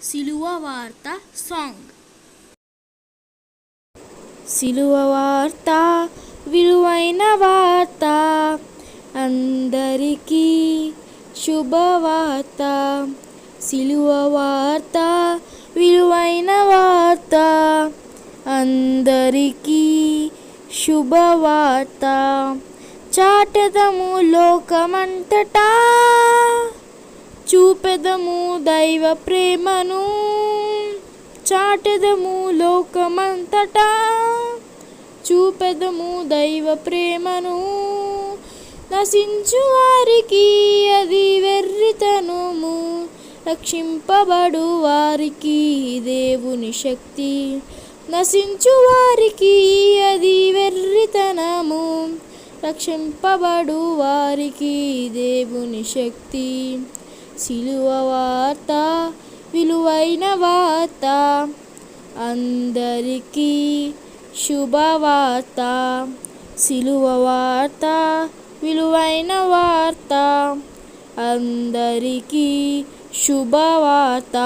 సిలువ వార్త సాంగ్. సిలువ వార్త విలువైన వార్త, అందరికీ శుభవార్త. సిలువ వార్త విలువైన వార్త, అందరికీ శుభవార్త. చాటెదము లోకమంతటా, చూపెదము దైవ ప్రేమను. చాటెదము లోకమంతటా, చూపెదము దైవ ప్రేమను. నశించు వారికి అది వెర్రితనము, రక్షింపబడు వారికి దేవుని శక్తి. నశించు వారికి అది వెర్రితనము, రక్షింపబడు వారికి దేవుని శక్తి. సిలువ వార్త విలువైన వార్త, అందరికీ శుభవార్త. సిలువ వార్త విలువైన వార్త, అందరికీ శుభవార్త.